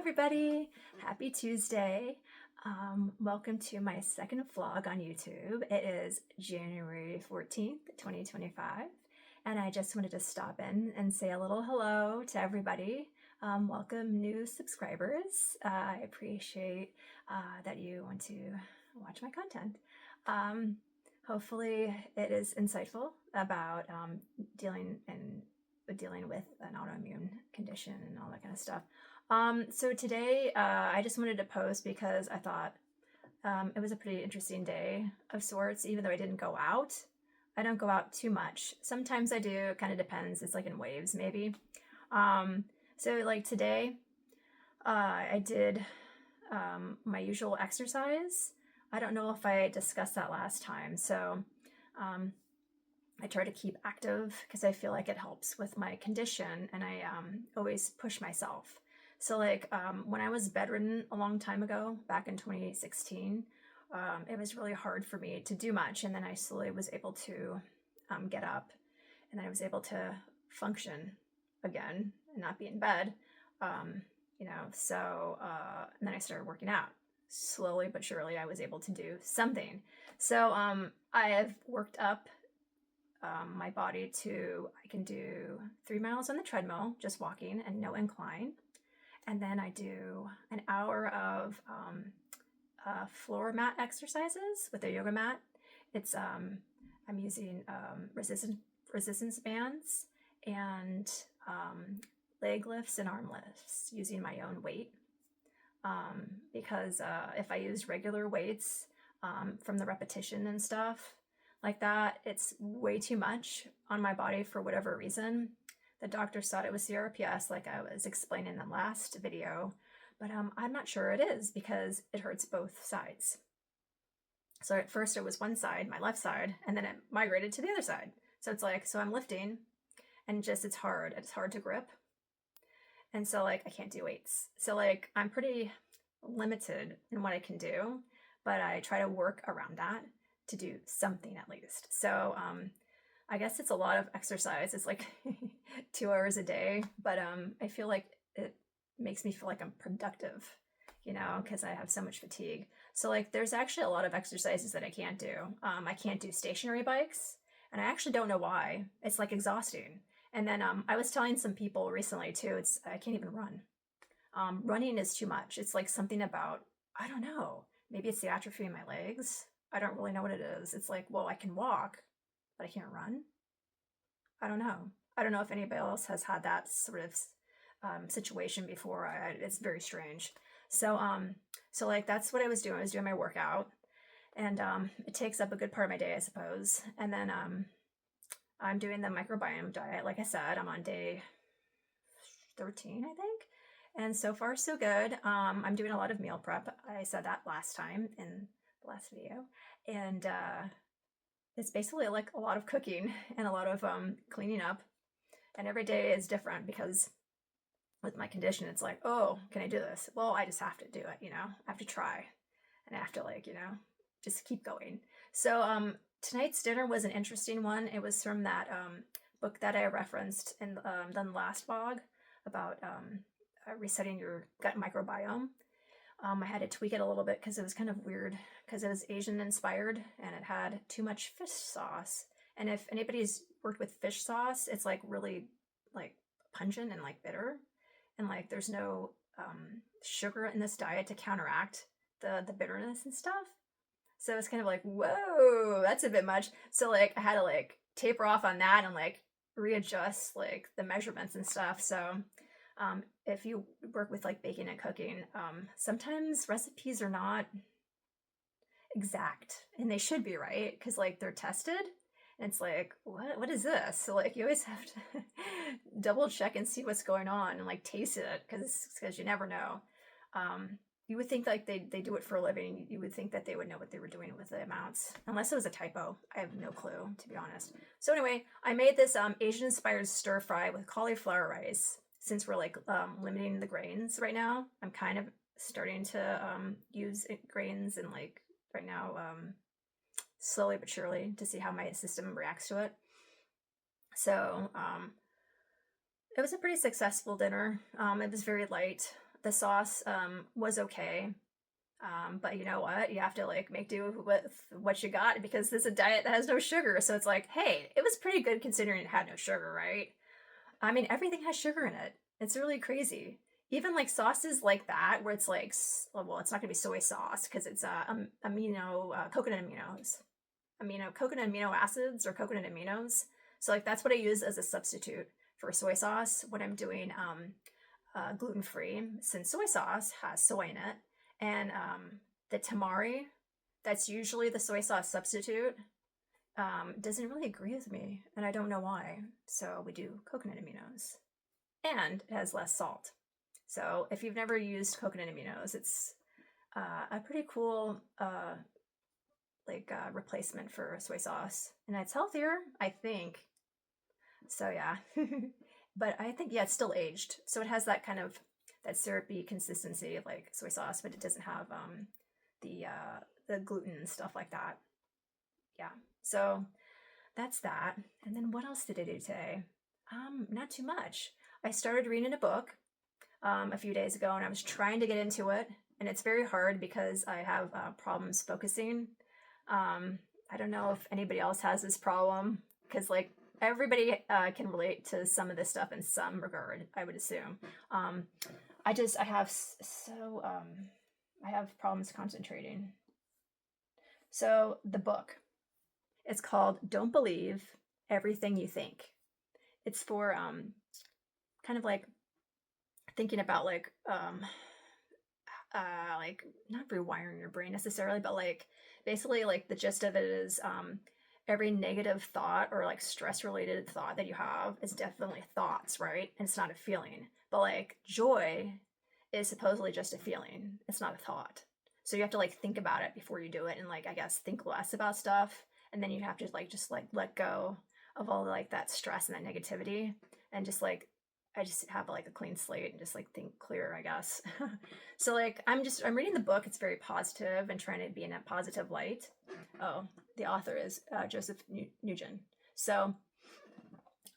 everybody. Happy Tuesday. Welcome to my second vlog on YouTube. It is January 14th, 2025, and I just wanted to stop in and say a little hello to everybody. Welcome new subscribers. I appreciate that you want to watch my content. Hopefully it is insightful about dealing with an autoimmune condition and all that kind of stuff. So today I just wanted to post because I thought it was a pretty interesting day of sorts, even though I didn't go out. I don't go out too much. Sometimes I do, it kind of depends. It's like in waves maybe. So like today I did my usual exercise. I don't know if I discussed that last time. So I try to keep active because I feel like it helps with my condition, and I always push myself. So like when I was bedridden a long time ago, back in 2016, it was really hard for me to do much. And then I slowly was able to get up, and then I was able to function again and not be in bed, so and then I started working out. Slowly but surely I was able to do something. So I have worked up my body to, I can do 3 miles on the treadmill, just walking and no incline. And then I do an hour of floor mat exercises with a yoga mat. It's I'm using resistance bands and leg lifts and arm lifts using my own weight. Because if I use regular weights from the repetition and stuff like that, it's way too much on my body for whatever reason. The doctors thought it was CRPS, like I was explaining in the last video, but I'm not sure it is because it hurts both sides. So at first it was one side, my left side, and then it migrated to the other side. So it's like, so I'm lifting and just, it's hard to grip. And so like, I can't do weights. So like, I'm pretty limited in what I can do, but I try to work around that to do something at least. So I guess it's a lot of exercise. It's like 2 hours a day, but I feel like it makes me feel like I'm productive, because I have so much fatigue. So like there's actually a lot of exercises that I can't do. I can't do stationary bikes, and I actually don't know why. It's like exhausting. And then I was telling some people recently too, I can't even run. Running is too much. It's like something about, I don't know, maybe it's the atrophy in my legs. I don't really know what it is. It's like, well, I can walk, but I can't run. I don't know. I don't know if anybody else has had that sort of situation before. It's very strange. So like that's what I was doing. I was doing my workout, and it takes up a good part of my day, I suppose. And then I'm doing the microbiome diet. Like I said, I'm on day 13, I think. And so far, so good. I'm doing a lot of meal prep. I said that last time in the last video. And it's basically like a lot of cooking and a lot of cleaning up. And every day is different because with my condition, it's like, oh, can I do this? Well, I just have to do it, I have to try. And I have to just keep going. So tonight's dinner was an interesting one. It was from that book that I referenced in the last vlog about resetting your gut microbiome. I had to tweak it a little bit because it was kind of weird because it was Asian inspired and it had too much fish sauce. And if anybody's worked with fish sauce, it's like really like pungent and like bitter. And like there's no sugar in this diet to counteract the bitterness and stuff. So it's kind of like, whoa, that's a bit much. So like I had to like taper off on that and like readjust like the measurements and stuff. So if you work with like baking and cooking, sometimes recipes are not exact, and they should be, right? Because like they're tested, and it's like, what is this? So like you always have to double check and see what's going on and like taste it, because you never know. You would think like they do it for a living. You would think that they would know what they were doing with the amounts, unless it was a typo. I have no clue, to be honest. So anyway, I made this Asian inspired stir fry with cauliflower rice. Since we're like limiting the grains right now, I'm kind of starting to use grains and like right now slowly but surely to see how my system reacts to it. So it was a pretty successful dinner. It was very light. the sauce was okay. But you know what? You have to like make do with what you got because this is a diet that has no sugar. So it's like, hey, it was pretty good considering it had no sugar, right? I mean, everything has sugar in it. It's really crazy. Even like sauces like that, where it's like, well, it's not gonna be soy sauce because it's coconut coconut amino acids or coconut aminos. So like that's what I use as a substitute for soy sauce when I'm doing gluten free, since soy sauce has soy in it, and the tamari, that's usually the soy sauce substitute, doesn't really agree with me, and I don't know why. So we do coconut aminos, and it has less salt. So if you've never used coconut aminos, it's a pretty cool replacement for soy sauce, and it's healthier, I think. So yeah, but I think yeah, it's still aged, so it has that kind of that syrupy consistency of like soy sauce, but it doesn't have the gluten and stuff like that. Yeah, so that's that. And then what else did I do today? Not too much. I started reading a book a few days ago, and I was trying to get into it, and it's very hard because I have problems focusing. I don't know if anybody else has this problem because like everybody can relate to some of this stuff in some regard, I would assume. I have problems concentrating. So the book, it's called Don't Believe Everything You Think. It's for kind of like thinking about like not rewiring your brain necessarily, but like basically like the gist of it is every negative thought or like stress related thought that you have is definitely thoughts, right? And it's not a feeling. But like joy is supposedly just a feeling. It's not a thought. So you have to like think about it before you do it, and like I guess think less about stuff, and then you have to like just like let go of all like that stress and that negativity, and just like I just have like a clean slate and just like think clear, I guess. So like I'm reading the book. It's very positive and trying to be in a positive light. Oh, the author is Joseph Nguyen. So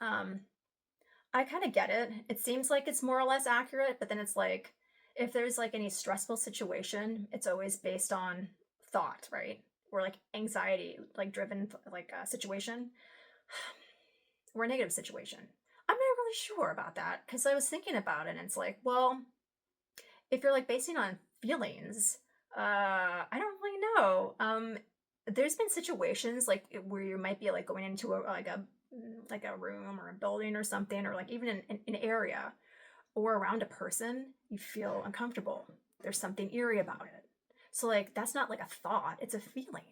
I kind of get it. It seems like it's more or less accurate, but then it's like if there's like any stressful situation, it's always based on thought, right? Or like anxiety, like driven like a situation or a negative situation. I'm not really sure about that because I was thinking about it, and it's like, well, if you're like basing on feelings, I don't really know. There's been situations like where you might be like going into a room or a building or something, or like even in an area or around a person, you feel uncomfortable. There's something eerie about it. So like that's not like a thought, it's a feeling.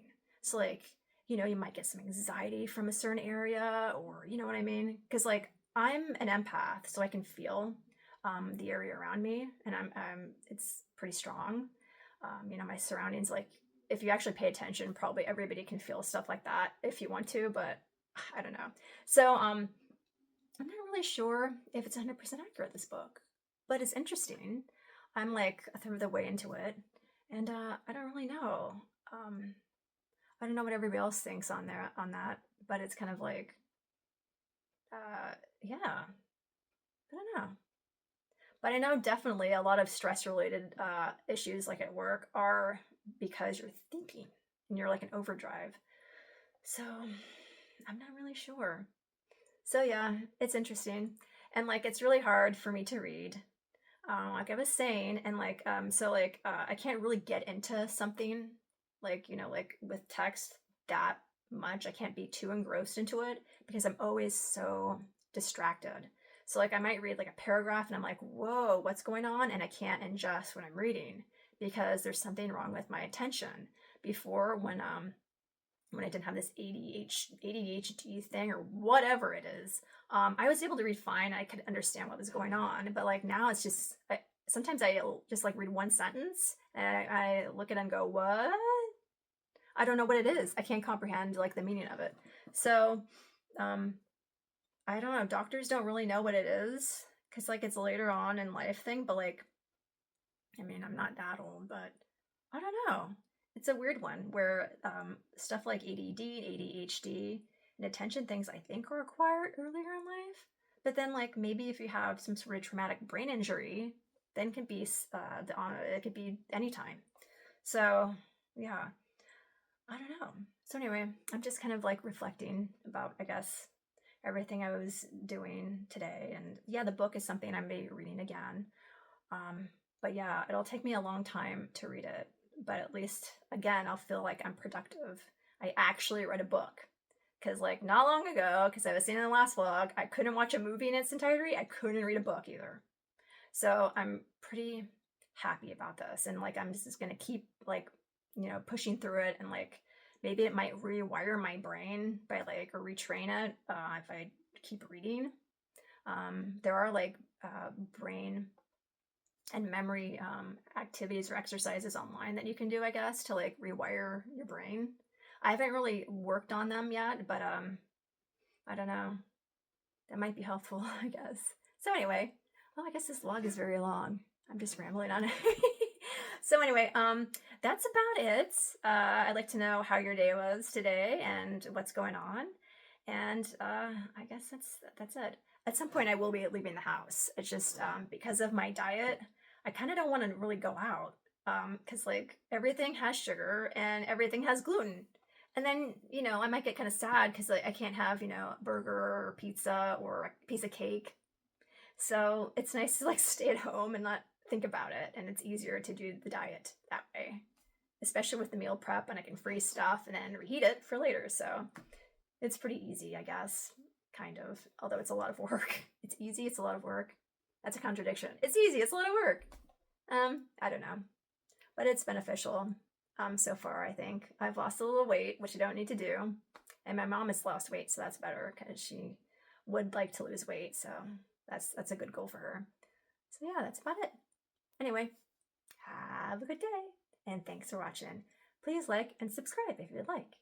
So like, you might get some anxiety from a certain area, or you know what I mean? Because like I'm an empath, so I can feel the area around me, and it's pretty strong. My surroundings, like if you actually pay attention, probably everybody can feel stuff like that if you want to, but I don't know. So I'm not really sure if it's 100% accurate, this book, but it's interesting. I'm like a third of the way into it, and I don't really know. I don't know what everybody else thinks on that, but it's kind of like, yeah, I don't know. But I know definitely a lot of stress related issues, like at work, are because you're thinking and you're like in overdrive. So I'm not really sure. So yeah, it's interesting. And like it's really hard for me to read. Like I was saying, and like I can't really get into something like, like with text that much. I can't be too engrossed into it because I'm always so distracted. So like I might read like a paragraph and I'm like, whoa, what's going on? And I can't ingest what I'm reading because there's something wrong with my attention. Before, when I didn't have this ADHD thing or whatever it is, I was able to read fine. I could understand what was going on. But like now it's just, sometimes I'll just like read one sentence and I look at it and go, what? I don't know what it is. I can't comprehend like the meaning of it. So I don't know. Doctors don't really know what it is because like it's a later on in life thing. But like, I mean, I'm not that old, but I don't know. It's a weird one where stuff like ADD, ADHD, and attention things I think are acquired earlier in life. But then like maybe if you have some sort of traumatic brain injury, then can be it could be anytime. So yeah, I don't know. So anyway, I'm just kind of like reflecting about, I guess, everything I was doing today. And yeah, the book is something I'm maybe reading again. But yeah, it'll take me a long time to read it. But at least, again, I'll feel like I'm productive. I actually read a book. Because, like, not long ago, because I was saying in the last vlog, I couldn't watch a movie in its entirety. I couldn't read a book either. So I'm pretty happy about this. And, like, I'm just going to keep, like, pushing through it. And, like, maybe it might rewire my brain by, like, or retrain it if I keep reading. There are, like, brain and memory activities or exercises online that you can do, I guess, to like rewire your brain. I haven't really worked on them yet, but I don't know. That might be helpful, I guess. So anyway, well, I guess this vlog is very long. I'm just rambling on it. So anyway, that's about it. I'd like to know how your day was today and what's going on. And I guess that's it. At some point, I will be leaving the house. It's just because of my diet, I kind of don't want to really go out because like everything has sugar and everything has gluten. And then, I might get kind of sad because like, I can't have, a burger or pizza or a piece of cake. So it's nice to like stay at home and not think about it. And it's easier to do the diet that way, especially with the meal prep, and I can freeze stuff and then reheat it for later. So it's pretty easy, I guess, kind of, although it's a lot of work. It's easy, it's a lot of work. That's a contradiction. It's easy, it's a lot of work. I don't know, but it's beneficial so far, I think. I've lost a little weight, which I don't need to do, and my mom has lost weight, so that's better because she would like to lose weight, so that's a good goal for her. So yeah, that's about it. Anyway, have a good day, and thanks for watching. Please like and subscribe if you would like.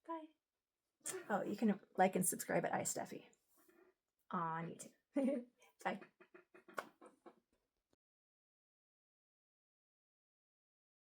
Bye. Oh, you can like and subscribe at iStuffy on YouTube. Bye.